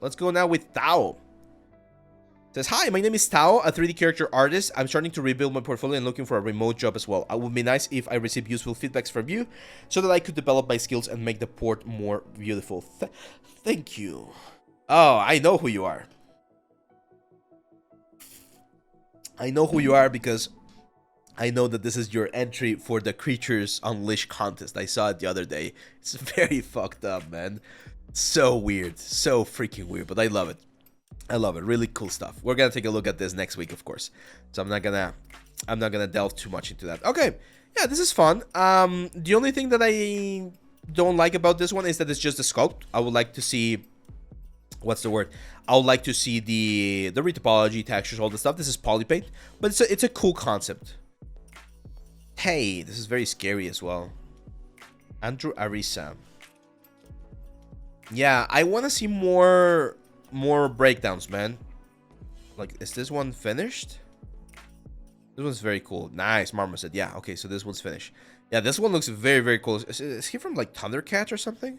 Let's go now with Thao. Says, hi, my name is Thao, a 3D character artist. I'm starting to rebuild my portfolio and looking for a remote job as well. It would be nice if I receive useful feedbacks from you so that I could develop my skills and make the port more beautiful. Thank you. Oh, I know who you are. I know who you are because I know that this is your entry for the Creatures Unleashed contest. I saw it the other day. It's very fucked up, man. So weird. So freaking weird, but I love it. I love it. Really cool stuff. We're gonna take a look at this next week, of course. So I'm not gonna delve too much into that. Okay. Yeah, this is fun. The only thing that I don't like about this one is that it's just a sculpt. I would like to see, what's the word? I would like to see the retopology, textures, all the stuff. This is polypaint, but it's a cool concept. Hey, this is very scary as well. Andrew Arisa. Yeah, I want to see more breakdowns, man. Like, is this one finished? This one's very cool. Nice, Marmoset. Yeah, okay, so this one's finished. Yeah, this one looks very, very cool. Is he from, like, Thundercats or something?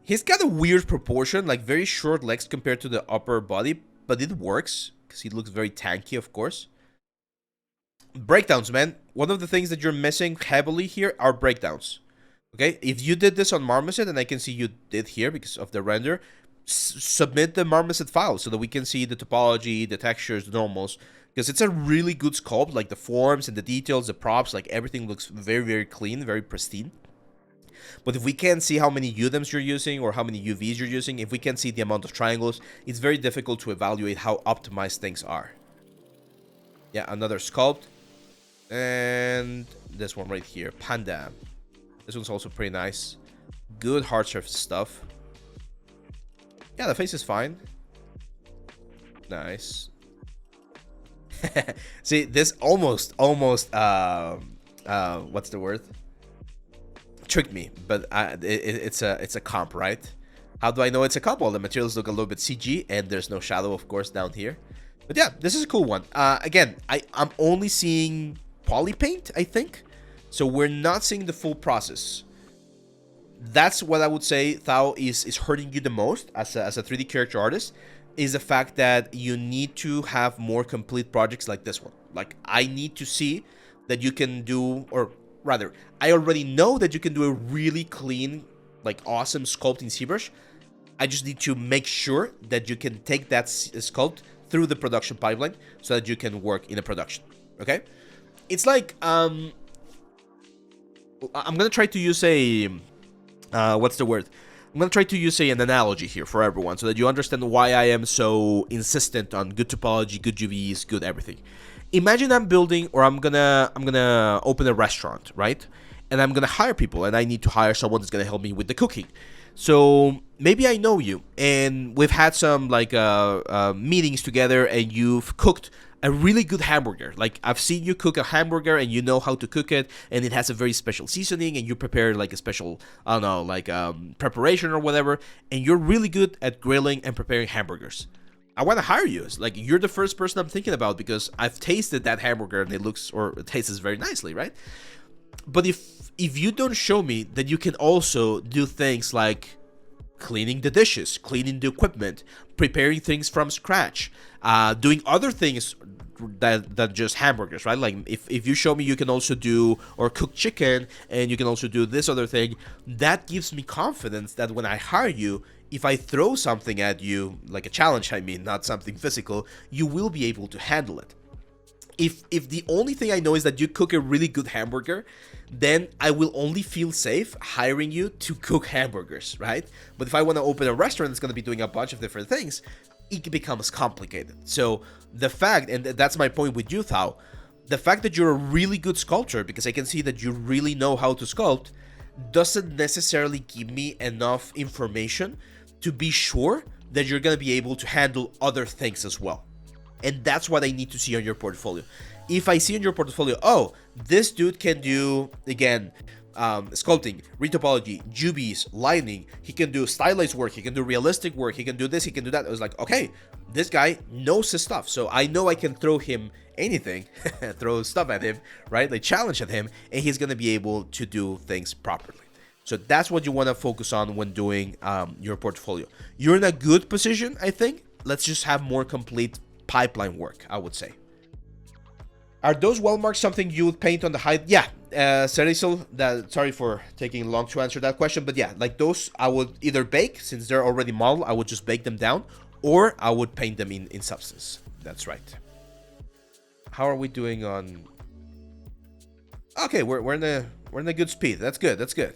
He's got a weird proportion, like, very short legs compared to the upper body, but it works, because he looks very tanky, of course. Breakdowns, man. One of the things that you're missing heavily here are breakdowns. Okay, if you did this on Marmoset, and I can see you did here because of the render, submit the Marmoset file so that we can see the topology, the textures, the normals, because it's a really good sculpt, like the forms and the details, the props, like everything looks very, very clean, very pristine. But if we can't see how many UDEMs you're using or how many UVs you're using, if we can't see the amount of triangles, it's very difficult to evaluate how optimized things are. Yeah, another sculpt. And this one right here, Panda. This one's also pretty nice. Good hard surface stuff. Yeah, the face is fine. Nice. See, this almost, what's the word? Tricked me, but it's a comp, right? How do I know it's a comp? Well, the materials look a little bit CG, and there's no shadow, of course, down here. But yeah, this is a cool one. Again, I'm only seeing polypaint, I think. So we're not seeing the full process. That's what I would say, Thao, is hurting you the most as a 3D character artist, is the fact that you need to have more complete projects like this one. Like, I need to see that you can do, or rather, I already know that you can do a really clean, like, awesome sculpt in ZBrush. I just need to make sure that you can take that sculpt through the production pipeline so that you can work in a production, okay? It's like, I'm gonna try to use a, what's the word? I'm gonna try to use an analogy here for everyone so that you understand why I am so insistent on good topology, good UVs, good everything. Imagine I'm building, or I'm gonna open a restaurant, right? And I'm gonna hire people, and I need to hire someone that's gonna help me with the cooking. So maybe I know you, and we've had some like meetings together, and you've cooked a really good hamburger. Like, I've seen you cook a hamburger, and you know how to cook it, and it has a very special seasoning, and you prepare like a special, I don't know, like preparation or whatever, and you're really good at grilling and preparing hamburgers. I want to hire you. It's like, you're the first person I'm thinking about because I've tasted that hamburger and it tastes very nicely, right? But if you don't show me that you can also do things like cleaning the dishes, cleaning the equipment, preparing things from scratch, doing other things that just hamburgers, right? Like, if you show me you can also do or cook chicken, and you can also do this other thing, that gives me confidence that when I hire you, if I throw something at you, like a challenge, I mean, not something physical, you will be able to handle it. If the only thing I know is that you cook a really good hamburger, then I will only feel safe hiring you to cook hamburgers, right? But if I want to open a restaurant that's going to be doing a bunch of different things, it becomes complicated. So the fact, and that's my point with you, Thao, the fact that you're a really good sculptor, because I can see that you really know how to sculpt, doesn't necessarily give me enough information to be sure that you're going to be able to handle other things as well. And that's what I need to see on your portfolio. If I see in your portfolio, oh, this dude can do, again, sculpting, retopology, UVs, lighting, he can do stylized work, he can do realistic work, he can do this, he can do that. I was like, okay, this guy knows his stuff. So I know I can throw him anything, throw stuff at him, right? Like, challenge at him, and he's going to be able to do things properly. So that's what you want to focus on when doing your portfolio. You're in a good position, I think. Let's just have more complete pipeline work, I would say. Are those well marks something you would paint on the height? Yeah, Cerisol, sorry for taking long to answer that question, but yeah, like those I would either bake, since they're already modeled, I would just bake them down, or I would paint them in substance. That's right. How are we doing on... Okay, we're in a good speed. That's good.